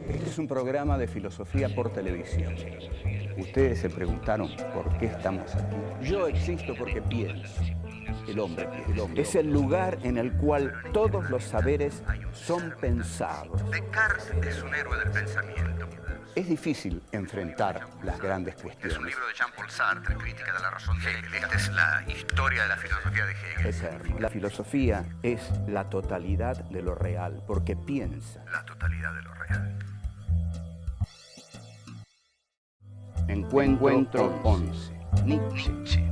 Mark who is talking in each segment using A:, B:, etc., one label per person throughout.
A: Este es un programa de filosofía por televisión. Ustedes se preguntaron por qué estamos aquí. Yo existo porque pienso. El hombre piensa. Es el lugar en el cual todos los saberes son pensados.
B: Descartes es un héroe del pensamiento.
A: Es difícil enfrentar las grandes
B: Es un
A: cuestiones.
B: libro de Jean-Paul Sartre, Crítica de la razón de Hegel. Esta es la historia de la filosofía de Hegel.
A: Eterno. La filosofía es la totalidad de lo real, porque piensa.
B: La totalidad de lo real.
A: Encuentro 11. Nietzsche.
B: Nietzsche.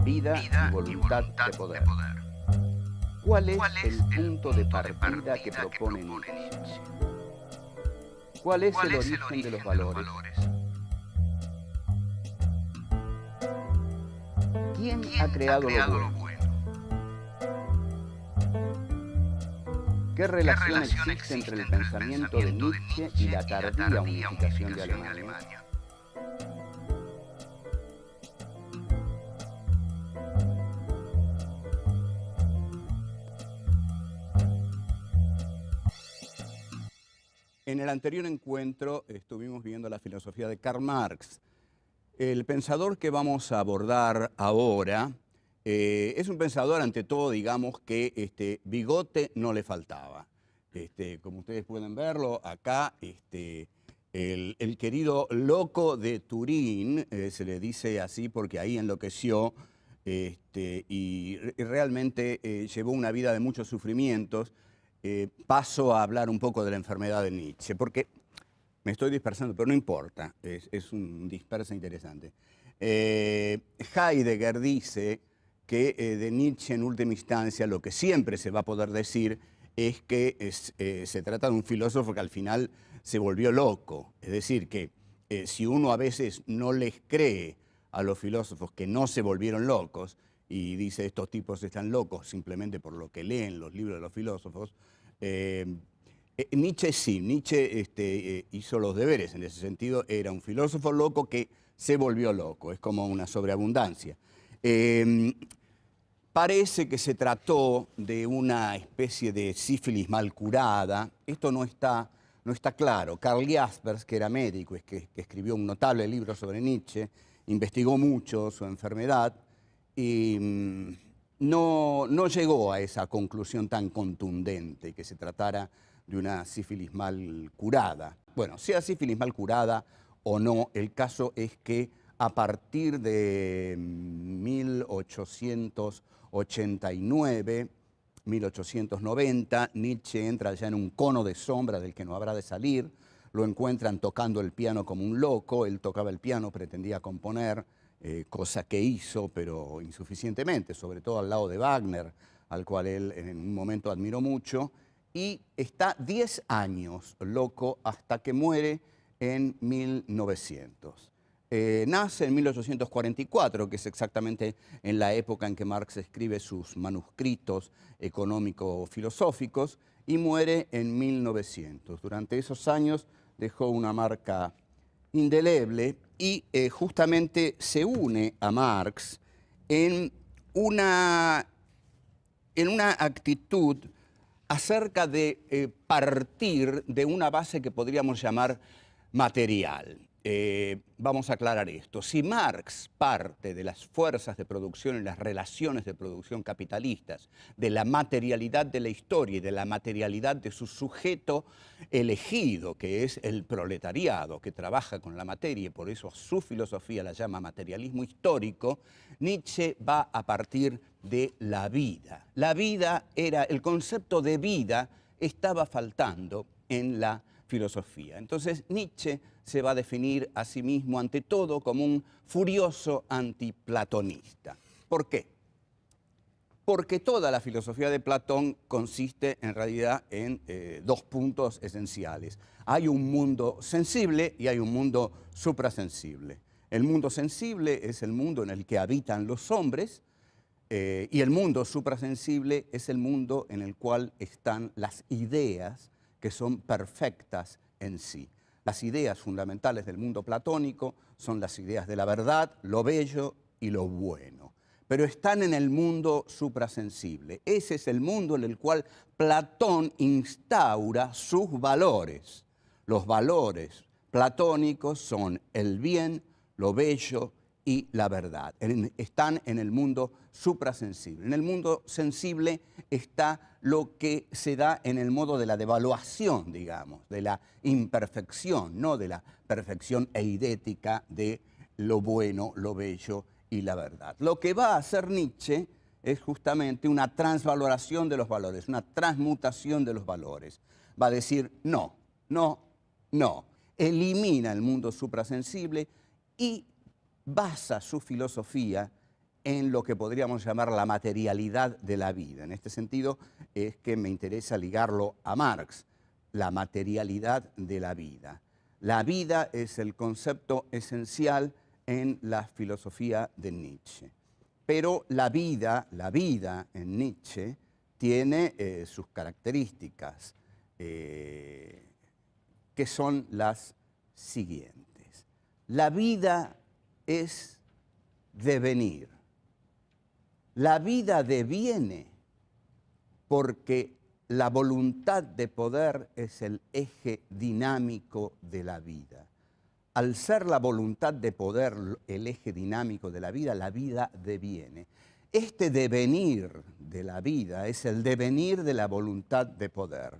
A: Vida y voluntad de poder. ¿Cuál es el punto de partida que propone Nietzsche? ¿Cuál es el origen de los valores? ¿Quién ha creado lo bueno? ¿Qué relación existe entre el pensamiento de Nietzsche y la tardía unificación de Alemania? En el anterior encuentro estuvimos viendo la filosofía de Karl Marx. El pensador que vamos a abordar ahora es un pensador, ante todo, digamos, que bigote no le faltaba. Como ustedes pueden verlo, acá el querido loco de Turín, se le dice así porque ahí enloqueció y realmente llevó una vida de muchos sufrimientos. Paso a hablar un poco de la enfermedad de Nietzsche, porque me estoy dispersando, pero no importa, es un dispersa interesante. Heidegger dice que de Nietzsche en última instancia lo que siempre se va a poder decir es que se trata de un filósofo que al final se volvió loco. Es decir, que si uno a veces no les cree a los filósofos que no se volvieron locos, y dice estos tipos están locos simplemente por lo que leen los libros de los filósofos, Nietzsche sí, Nietzsche hizo los deberes en ese sentido, era un filósofo loco que se volvió loco, es como una sobreabundancia. Parece que se trató de una especie de sífilis mal curada, esto no está claro. Karl Jaspers, que era médico, que escribió un notable libro sobre Nietzsche, investigó mucho su enfermedad, y no llegó a esa conclusión tan contundente, que se tratara de una sífilis mal curada. Bueno, sea sífilis mal curada o no, el caso es que a partir de 1889, 1890, Nietzsche entra ya en un cono de sombra del que no habrá de salir. Lo encuentran tocando el piano como un loco, él tocaba el piano, pretendía componer, cosa que hizo, pero insuficientemente, sobre todo al lado de Wagner, al cual él en un momento admiró mucho, y está 10 años loco hasta que muere en 1900. Nace en 1844, que es exactamente en la época en que Marx escribe sus manuscritos económico-filosóficos, y muere en 1900. Durante esos años dejó una marca indeleble y justamente se une a Marx en una actitud acerca de partir de una base que podríamos llamar material. Vamos a aclarar esto. Si Marx parte de las fuerzas de producción y las relaciones de producción capitalistas, de la materialidad de la historia y de la materialidad de su sujeto elegido, que es el proletariado, que trabaja con la materia y por eso su filosofía la llama materialismo histórico, Nietzsche va a partir de la vida. La vida era, el concepto de vida estaba faltando en la filosofía. Entonces Nietzsche se va a definir a sí mismo ante todo como un furioso antiplatonista. ¿Por qué? Porque toda la filosofía de Platón consiste en realidad en dos puntos esenciales. Hay un mundo sensible y hay un mundo suprasensible. El mundo sensible es el mundo en el que habitan los hombres, y el mundo suprasensible es el mundo en el cual están las ideas que son perfectas en sí. Las ideas fundamentales del mundo platónico son las ideas de la verdad, lo bello y lo bueno. Pero están en el mundo suprasensible. Ese es el mundo en el cual Platón instaura sus valores. Los valores platónicos son el bien, lo bello y la verdad. Están en el mundo suprasensible. En el mundo sensible está lo que se da en el modo de la devaluación, digamos, de la imperfección, no de la perfección eidética de lo bueno, lo bello y la verdad. Lo que va a hacer Nietzsche es justamente una transvaloración de los valores, una transmutación de los valores. Va a decir no, no, no. Elimina el mundo suprasensible y basa su filosofía en lo que podríamos llamar la materialidad de la vida. En este sentido es que me interesa ligarlo a Marx, la materialidad de la vida. La vida es el concepto esencial en la filosofía de Nietzsche. Pero la vida en Nietzsche tiene sus características, que son las siguientes. La vida es devenir. La vida deviene porque la voluntad de poder es el eje dinámico de la vida. Al ser la voluntad de poder el eje dinámico de la vida deviene. Este devenir de la vida es el devenir de la voluntad de poder.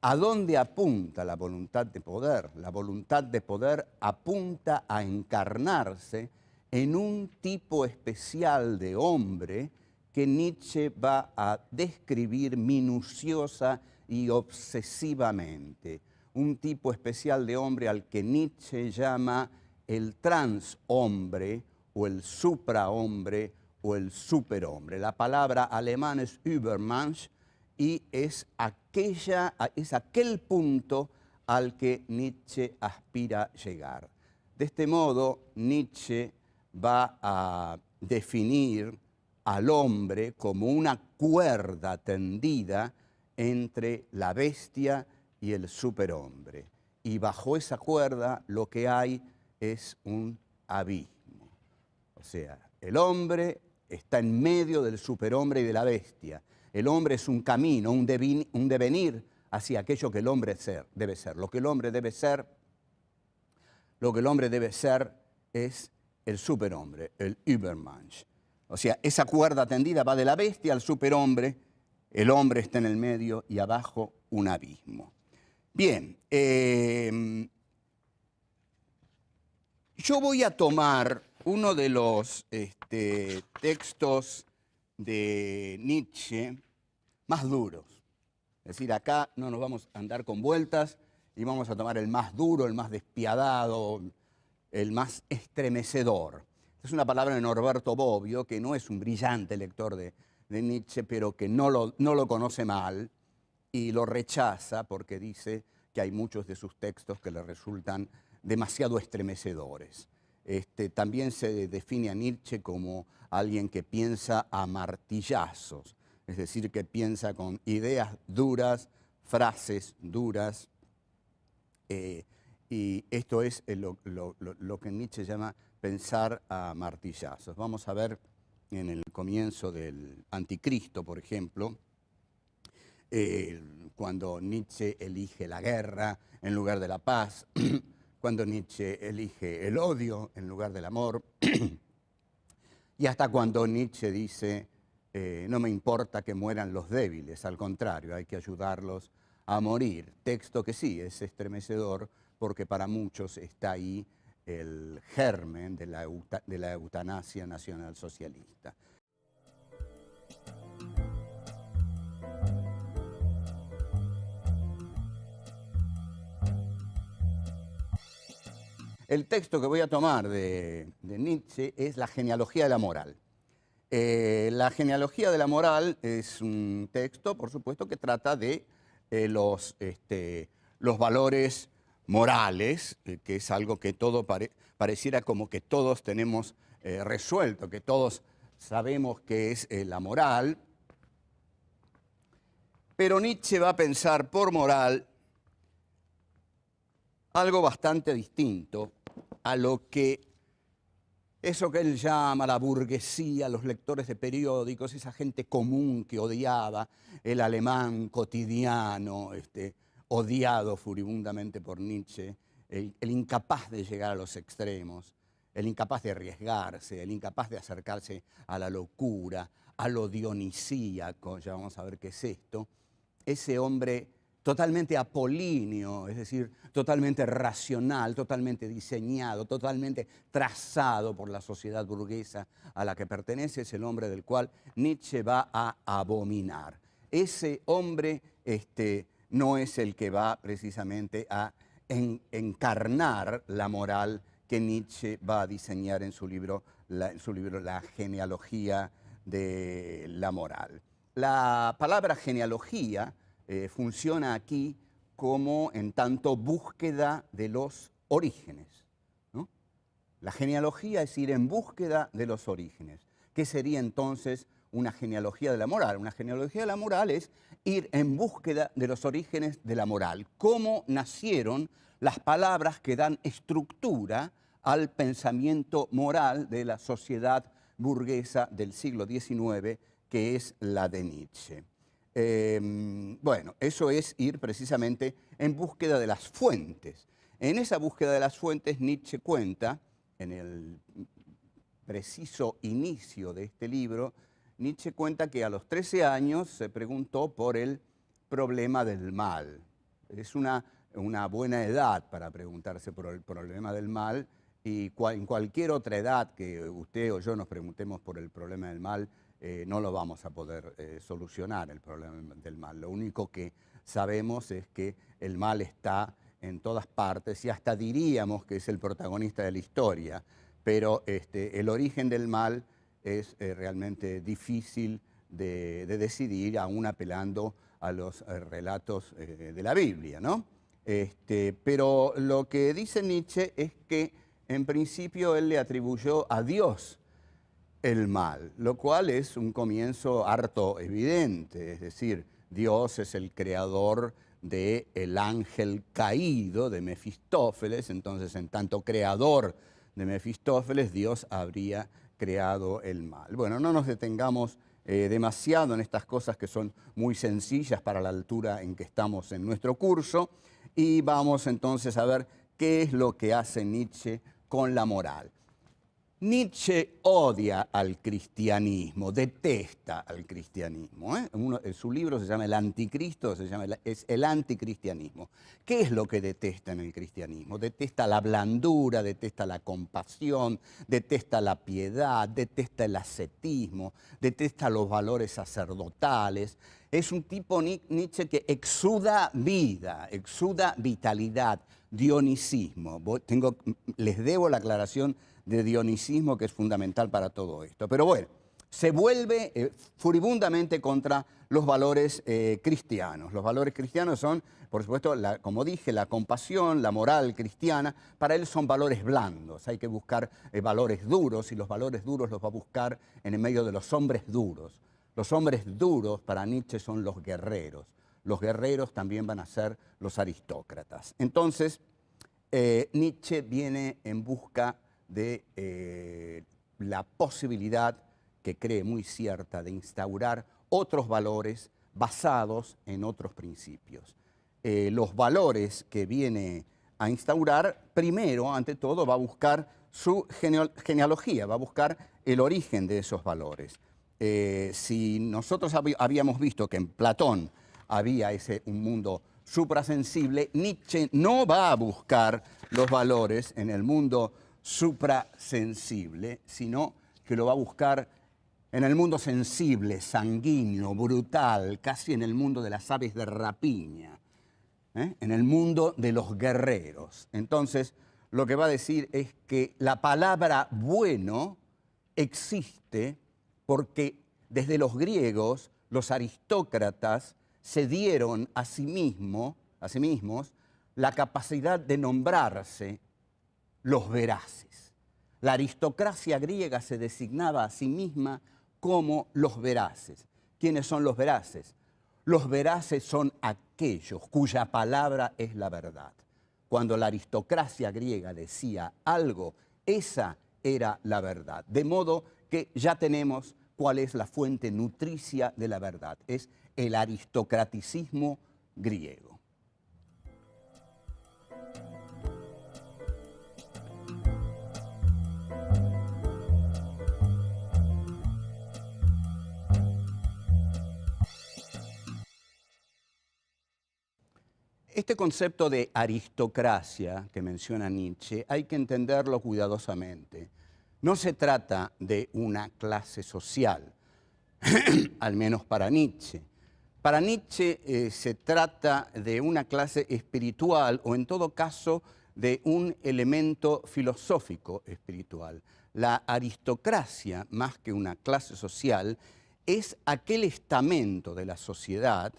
A: ¿A dónde apunta la voluntad de poder? La voluntad de poder apunta a encarnarse en un tipo especial de hombre que Nietzsche va a describir minuciosa y obsesivamente. Un tipo especial de hombre al que Nietzsche llama el transhombre o el suprahombre o el superhombre. La palabra alemana es Übermensch y es aquel punto al que Nietzsche aspira llegar. De este modo, Nietzsche va a definir al hombre como una cuerda tendida entre la bestia y el superhombre. Y bajo esa cuerda lo que hay es un abismo. O sea, el hombre está en medio del superhombre y de la bestia. El hombre es un camino, un devenir hacia aquello que el hombre debe ser. Lo que el hombre debe ser es el superhombre, el Übermensch. O sea, esa cuerda tendida va de la bestia al superhombre, el hombre está en el medio y abajo un abismo. Bien, yo voy a tomar uno de los textos de Nietzsche más duros. Es decir, acá no nos vamos a andar con vueltas y vamos a tomar el más duro, el más despiadado, el más estremecedor. Es una palabra de Norberto Bobbio, que no es un brillante lector de Nietzsche, pero que no lo conoce mal y lo rechaza porque dice que hay muchos de sus textos que le resultan demasiado estremecedores. También se define a Nietzsche como alguien que piensa a martillazos, es decir, que piensa con ideas duras, frases duras, y esto es lo que Nietzsche llama pensar a martillazos. Vamos a ver en el comienzo del Anticristo, por ejemplo, cuando Nietzsche elige la guerra en lugar de la paz, cuando Nietzsche elige el odio en lugar del amor, y hasta cuando Nietzsche dice, no me importa que mueran los débiles, al contrario, hay que ayudarlos a morir. Texto que sí, es estremecedor, porque para muchos está ahí el germen de la eutanasia nacionalsocialista. El texto que voy a tomar de Nietzsche es La genealogía de la moral. La genealogía de la moral es un texto, por supuesto, que trata de los valores morales, que es algo que pareciera como que todos tenemos resuelto, que todos sabemos qué es la moral. Pero Nietzsche va a pensar por moral algo bastante distinto a lo que eso que él llama la burguesía, los lectores de periódicos, esa gente común que odiaba el alemán cotidiano, odiado furibundamente por Nietzsche, el incapaz de llegar a los extremos, el incapaz de arriesgarse, el incapaz de acercarse a la locura, a lo dionisíaco, ya vamos a ver qué es esto, ese hombre totalmente apolíneo, es decir, totalmente racional, totalmente diseñado, totalmente trazado por la sociedad burguesa a la que pertenece, es el hombre del cual Nietzsche va a abominar. Ese hombre no es el que va precisamente a encarnar la moral que Nietzsche va a diseñar en su libro La genealogía de la moral. La palabra genealogía funciona aquí como en tanto búsqueda de los orígenes, ¿no? La genealogía es ir en búsqueda de los orígenes. ¿Qué sería entonces una genealogía de la moral? Una genealogía de la moral es ir en búsqueda de los orígenes de la moral. ¿Cómo nacieron las palabras que dan estructura al pensamiento moral de la sociedad burguesa del siglo XIX, que es la de Nietzsche? Bueno, eso es ir precisamente en búsqueda de las fuentes. En esa búsqueda de las fuentes, Nietzsche cuenta, en el preciso inicio de este libro, Nietzsche cuenta que a los 13 años se preguntó por el problema del mal. Es una buena edad para preguntarse por el problema del mal, y en cualquier otra edad que usted o yo nos preguntemos por el problema del mal, no lo vamos a poder solucionar, el problema del mal. Lo único que sabemos es que el mal está en todas partes y hasta diríamos que es el protagonista de la historia, pero el origen del mal es realmente difícil de decidir, aún apelando a los relatos de la Biblia, ¿no? Pero lo que dice Nietzsche es que en principio él le atribuyó a Dios el mal, lo cual es un comienzo harto evidente, es decir, Dios es el creador del ángel caído de Mefistófeles, entonces en tanto creador de Mefistófeles, Dios habría creado el mal. Bueno, no nos detengamos demasiado en estas cosas que son muy sencillas para la altura en que estamos en nuestro curso, y vamos entonces a ver qué es lo que hace Nietzsche con la moral. Nietzsche odia al cristianismo, detesta al cristianismo. Su libro se llama El Anticristo, es el anticristianismo. ¿Qué es lo que detesta en el cristianismo? Detesta la blandura, detesta la compasión, detesta la piedad, detesta el ascetismo, detesta los valores sacerdotales. Es un tipo Nietzsche que exuda vida, exuda vitalidad, dionisismo. Les debo la aclaración de dionisismo, que es fundamental para todo esto. Pero bueno, se vuelve furibundamente contra los valores cristianos. Los valores cristianos son, por supuesto, como dije, la compasión, la moral cristiana. Para él son valores blandos. Hay que buscar valores duros, y los valores duros los va a buscar en el medio de los hombres duros. Los hombres duros para Nietzsche son los guerreros. Los guerreros también van a ser los aristócratas. Entonces, Nietzsche viene en busca de la posibilidad, que cree muy cierta, de instaurar otros valores basados en otros principios. Los valores que viene a instaurar, primero, ante todo, va a buscar su genealogía, va a buscar el origen de esos valores. Si nosotros habíamos visto que en Platón había un mundo suprasensible, Nietzsche no va a buscar los valores en el mundo suprasensible, sino que lo va a buscar en el mundo sensible, sanguíneo, brutal, casi en el mundo de las aves de rapiña, en el mundo de los guerreros. Entonces, lo que va a decir es que la palabra bueno existe porque desde los griegos los aristócratas se dieron a sí mismos la capacidad de nombrarse los veraces. La aristocracia griega se designaba a sí misma como los veraces. ¿Quiénes son los veraces? Los veraces son aquellos cuya palabra es la verdad. Cuando la aristocracia griega decía algo, esa era la verdad. De modo que ya tenemos cuál es la fuente nutricia de la verdad. Es el aristocraticismo griego. Este concepto de aristocracia que menciona Nietzsche hay que entenderlo cuidadosamente. No se trata de una clase social, al menos para Nietzsche. Para Nietzsche se trata de una clase espiritual o en todo caso de un elemento filosófico espiritual. La aristocracia, más que una clase social, es aquel estamento de la sociedad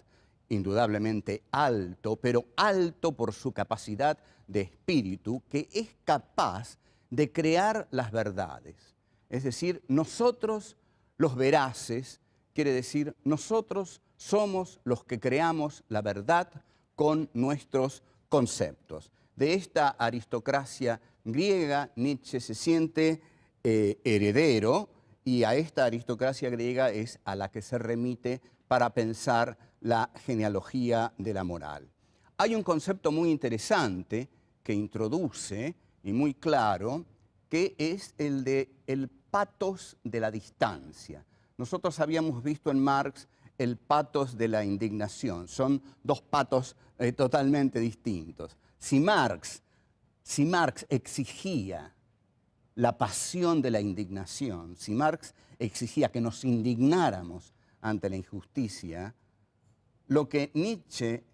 A: indudablemente alto, pero alto por su capacidad de espíritu, que es capaz de crear las verdades. Es decir, nosotros los veraces, quiere decir, nosotros somos los que creamos la verdad con nuestros conceptos. De esta aristocracia griega, Nietzsche se siente heredero, y a esta aristocracia griega es a la que se remite para pensar la genealogía de la moral. Hay un concepto muy interesante que introduce, y muy claro, que es el de el patos de la distancia. Nosotros habíamos visto en Marx el patos de la indignación. Son dos patos totalmente distintos. Si Marx exigía la pasión de la indignación, si Marx exigía que nos indignáramos ante la injusticia, lo que Nietzsche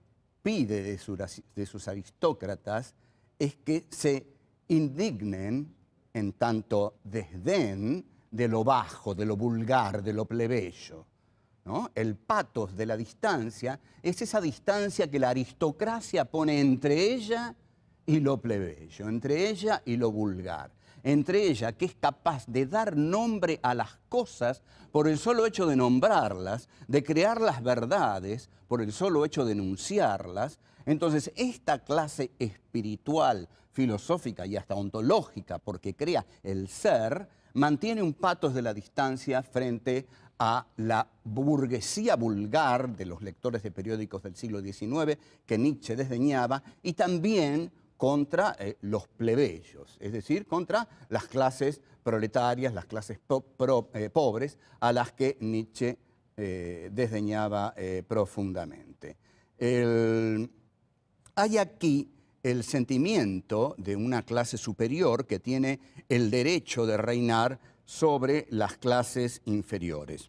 A: pide de sus aristócratas es que se indignen en tanto desdén de lo bajo, de lo vulgar, de lo plebeyo, ¿no? El patos de la distancia es esa distancia que la aristocracia pone entre ella y lo plebeyo, entre ella y lo vulgar, entre ella que es capaz de dar nombre a las cosas por el solo hecho de nombrarlas, de crear las verdades por el solo hecho de enunciarlas. Entonces, esta clase espiritual, filosófica y hasta ontológica, porque crea el ser, mantiene un patos de la distancia frente a la burguesía vulgar de los lectores de periódicos del siglo XIX, que Nietzsche desdeñaba, y también contra los plebeyos, es decir, contra las clases proletarias, las clases pobres, a las que Nietzsche desdeñaba profundamente. Hay aquí el sentimiento de una clase superior que tiene el derecho de reinar sobre las clases inferiores.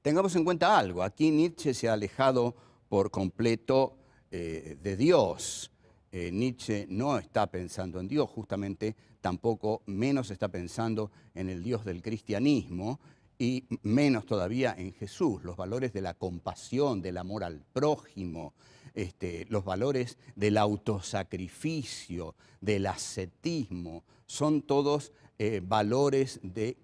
A: Tengamos en cuenta algo, aquí Nietzsche se ha alejado por completo de Dios. Nietzsche no está pensando en Dios, justamente tampoco menos está pensando en el Dios del cristianismo y menos todavía en Jesús. Los valores de la compasión, del amor al prójimo, los valores del autosacrificio, del ascetismo, son todos valores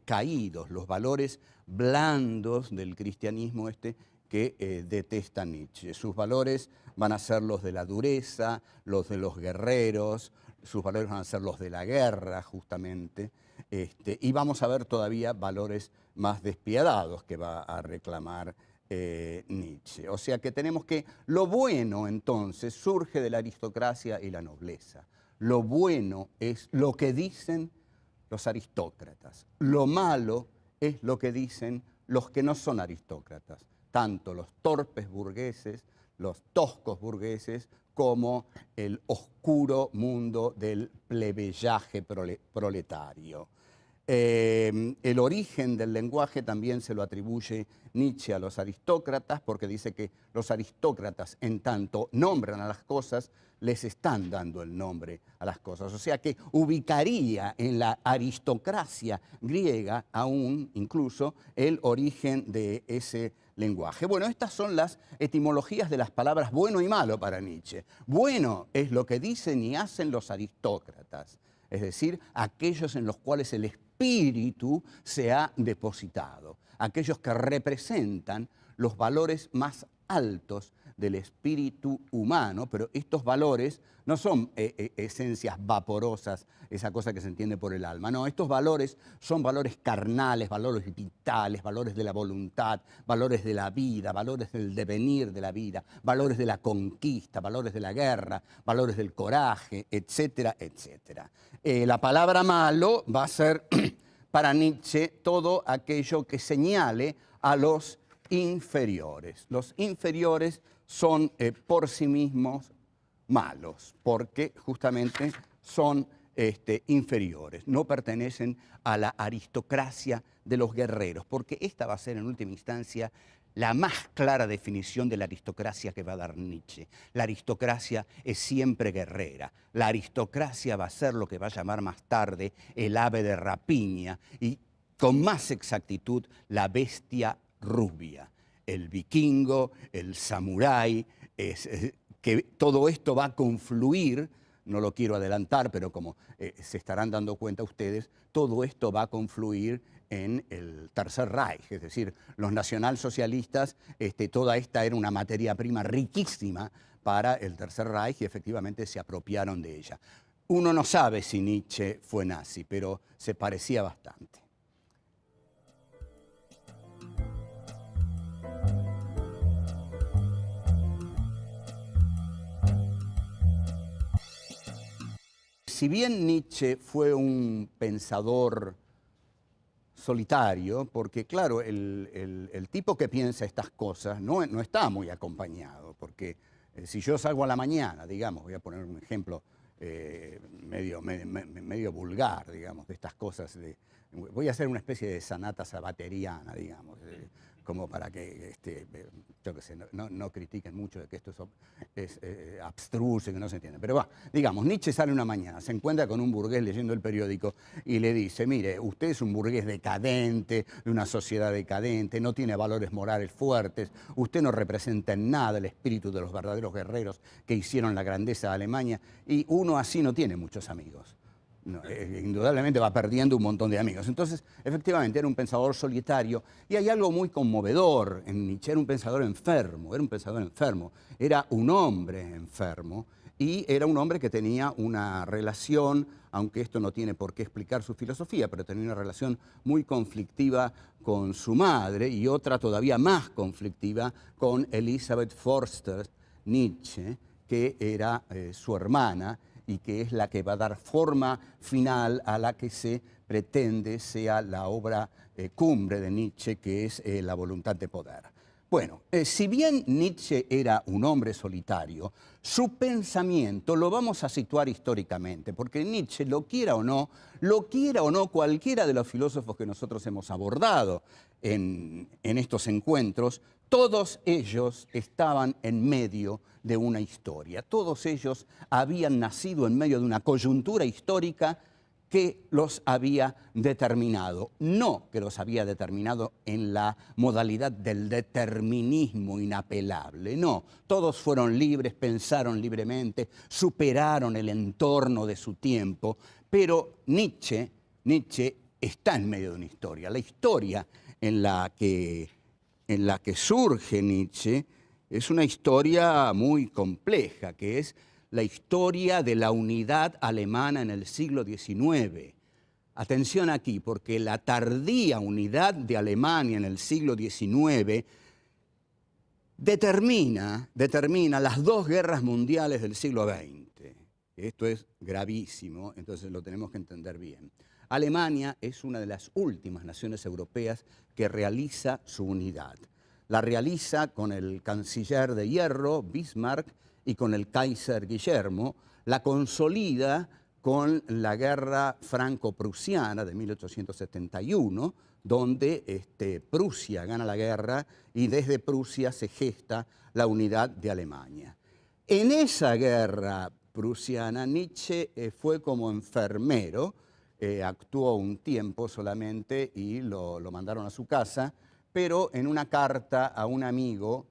A: caídos, los valores blandos del cristianismo que detesta Nietzsche. Sus valores van a ser los de la dureza, los de los guerreros, sus valores van a ser los de la guerra, justamente, y vamos a ver todavía valores más despiadados que va a reclamar Nietzsche. O sea que tenemos que lo bueno entonces surge de la aristocracia y la nobleza. Lo bueno es lo que dicen los aristócratas. Lo malo es lo que dicen los que no son aristócratas, tanto los torpes burgueses, los toscos burgueses, como el oscuro mundo del plebeyaje proletario. El origen del lenguaje también se lo atribuye Nietzsche a los aristócratas, porque dice que los aristócratas, en tanto nombran a las cosas, les están dando el nombre a las cosas. O sea que ubicaría en la aristocracia griega aún incluso el origen de ese lenguaje. Bueno, estas son las etimologías de las palabras bueno y malo para Nietzsche. Bueno es lo que dicen y hacen los aristócratas, es decir, aquellos en los cuales el espíritu se ha depositado, aquellos que representan los valores más altos del espíritu humano, pero estos valores no son esencias vaporosas, esa cosa que se entiende por el alma. No, estos valores son valores carnales, valores vitales, valores de la voluntad, valores de la vida, valores del devenir de la vida, valores de la conquista, valores de la guerra, valores del coraje, etcétera, etcétera. La palabra malo va a ser para Nietzsche todo aquello que señale a los inferiores. Los inferiores son por sí mismos malos, porque justamente son inferiores, no pertenecen a la aristocracia de los guerreros, porque esta va a ser en última instancia la más clara definición de la aristocracia que va a dar Nietzsche. La aristocracia es siempre guerrera. La aristocracia va a ser lo que va a llamar más tarde el ave de rapiña y con más exactitud la bestia rubia. El vikingo, el samurái, que todo esto va a confluir, no lo quiero adelantar, pero como se estarán dando cuenta ustedes, todo esto va a confluir en el Tercer Reich, es decir, los nacionalsocialistas, toda esta era una materia prima riquísima para el Tercer Reich y efectivamente se apropiaron de ella. Uno no sabe si Nietzsche fue nazi, pero se parecía bastante. Si bien Nietzsche fue un pensador solitario, porque claro, el tipo que piensa estas cosas no está muy acompañado, porque si yo salgo a la mañana, digamos, voy a poner un ejemplo medio vulgar, digamos, de estas cosas, voy a hacer una especie de sanata sabateriana, digamos, como para que, yo qué sé, no critiquen mucho de que esto es abstruso y que no se entiende. Pero va, digamos, Nietzsche sale una mañana, se encuentra con un burgués leyendo el periódico y le dice, mire, usted es un burgués decadente, de una sociedad decadente, no tiene valores morales fuertes, usted no representa en nada el espíritu de los verdaderos guerreros que hicieron la grandeza de Alemania, y uno así no tiene muchos amigos. No, indudablemente va perdiendo un montón de amigos. Entonces, efectivamente, era un pensador solitario y hay algo muy conmovedor en Nietzsche. Era un pensador enfermo, era un hombre enfermo y era un hombre que tenía una relación, aunque esto no tiene por qué explicar su filosofía, pero tenía una relación muy conflictiva con su madre y otra todavía más conflictiva con Elisabeth Förster Nietzsche, que era su hermana, y que es la que va a dar forma final a la que se pretende sea la obra cumbre de Nietzsche, que es La voluntad de poder. Bueno, si bien Nietzsche era un hombre solitario, su pensamiento lo vamos a situar históricamente, porque Nietzsche, lo quiera o no cualquiera de los filósofos que nosotros hemos abordado en estos encuentros, todos ellos estaban en medio de una historia. Todos ellos habían nacido en medio de una coyuntura histórica que los había determinado. No que los había determinado en la modalidad del determinismo inapelable. No, todos fueron libres, pensaron libremente, superaron el entorno de su tiempo. Pero Nietzsche está en medio de una historia. La historia en la que surge Nietzsche es una historia muy compleja, que es la historia de la unidad alemana en el siglo XIX. Atención aquí, porque la tardía unidad de Alemania en el siglo XIX determina las dos guerras mundiales del siglo XX. Esto es gravísimo, entonces lo tenemos que entender bien. Alemania es una de las últimas naciones europeas que realiza su unidad. La realiza con el canciller de hierro, Bismarck, y con el Kaiser Guillermo, la consolida con la guerra franco-prusiana de 1871, donde Prusia gana la guerra y desde Prusia se gesta la unidad de Alemania. En esa guerra prusiana, Nietzsche fue como enfermero, actuó un tiempo solamente y lo mandaron a su casa, pero en una carta a un amigo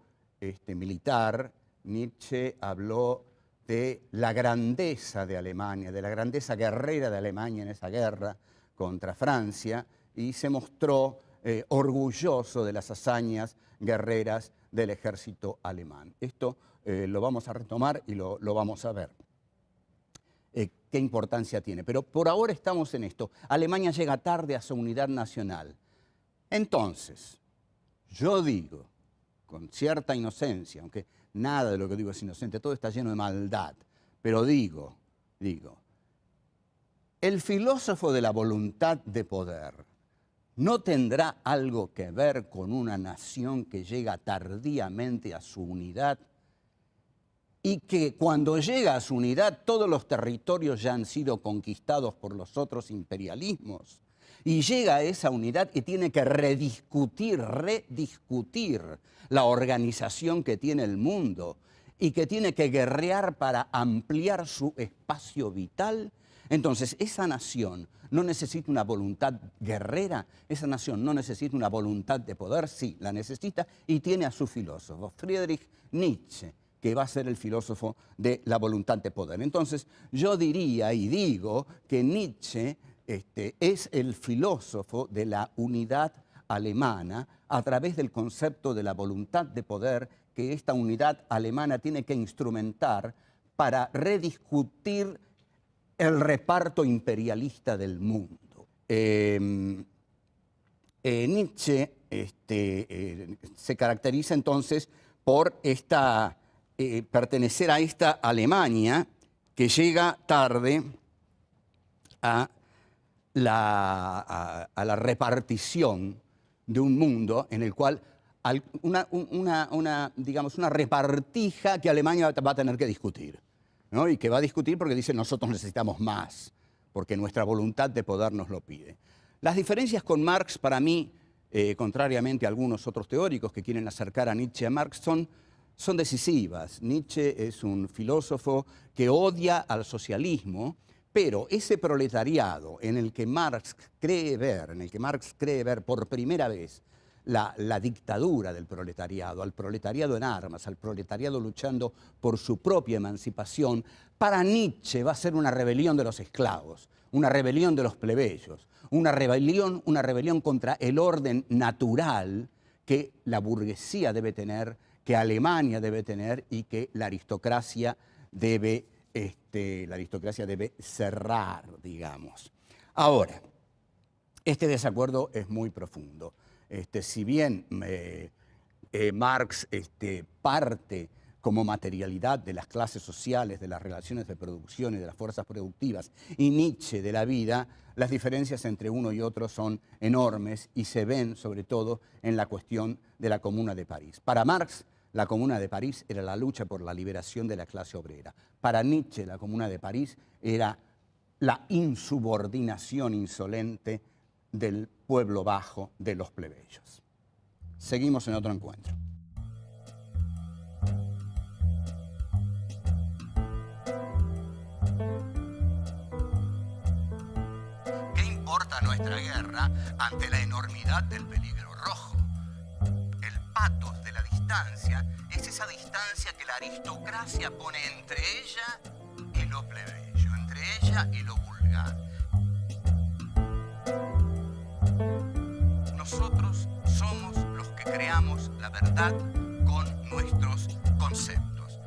A: militar, Nietzsche habló de la grandeza de Alemania, de la grandeza guerrera de Alemania en esa guerra contra Francia, y se mostró orgulloso de las hazañas guerreras del ejército alemán. Esto lo vamos a retomar y lo vamos a ver. Qué importancia tiene. Pero por ahora estamos en esto. Alemania llega tarde a su unidad nacional. Entonces, yo digo, con cierta inocencia, aunque nada de lo que digo es inocente, todo está lleno de maldad, pero digo, el filósofo de la voluntad de poder no tendrá algo que ver con una nación que llega tardíamente a su unidad y que cuando llega a su unidad todos los territorios ya han sido conquistados por los otros imperialismos y llega a esa unidad y tiene que rediscutir la organización que tiene el mundo y que tiene que guerrear para ampliar su espacio vital. Entonces, esa nación no necesita una voluntad guerrera, esa nación no necesita una voluntad de poder, sí, la necesita y tiene a su filósofo, Friedrich Nietzsche, que va a ser el filósofo de la voluntad de poder. Entonces, yo diría y digo que Nietzsche es el filósofo de la unidad alemana a través del concepto de la voluntad de poder que esta unidad alemana tiene que instrumentar para rediscutir el reparto imperialista del mundo. Nietzsche se caracteriza entonces por pertenecer a esta Alemania que llega tarde a la repartición de un mundo en el cual digamos, una repartija que Alemania va a tener que discutir, ¿no? Y que va a discutir porque dice nosotros necesitamos más, porque nuestra voluntad de poder nos lo pide. Las diferencias con Marx, para mí, contrariamente a algunos otros teóricos que quieren acercar a Nietzsche a Marx, son decisivas. Nietzsche es un filósofo que odia al socialismo, pero ese proletariado en el que Marx cree ver por primera vez la dictadura del proletariado, al proletariado en armas, al proletariado luchando por su propia emancipación, para Nietzsche va a ser una rebelión de los esclavos, una rebelión de los plebeyos, una rebelión contra el orden natural que la burguesía debe tener, que Alemania debe tener y que la aristocracia debe cerrar, digamos. Ahora, este desacuerdo es muy profundo. Si bien Marx parte como materialidad de las clases sociales, de las relaciones de producción y de las fuerzas productivas, y Nietzsche de la vida, las diferencias entre uno y otro son enormes y se ven sobre todo en la cuestión de la Comuna de París. Para Marx, la Comuna de París era la lucha por la liberación de la clase obrera. Para Nietzsche, la Comuna de París era la insubordinación insolente del pueblo bajo, de los plebeyos. Seguimos en otro encuentro.
B: ¿Qué importa nuestra guerra ante la enormidad del peligro rojo? El pathos de la distancia es esa distancia que la aristocracia pone entre ella y lo plebeyo, entre ella y lo vulgar. Nosotros somos los que creamos la verdad con nuestros conceptos.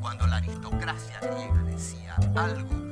B: Cuando la aristocracia griega decía algo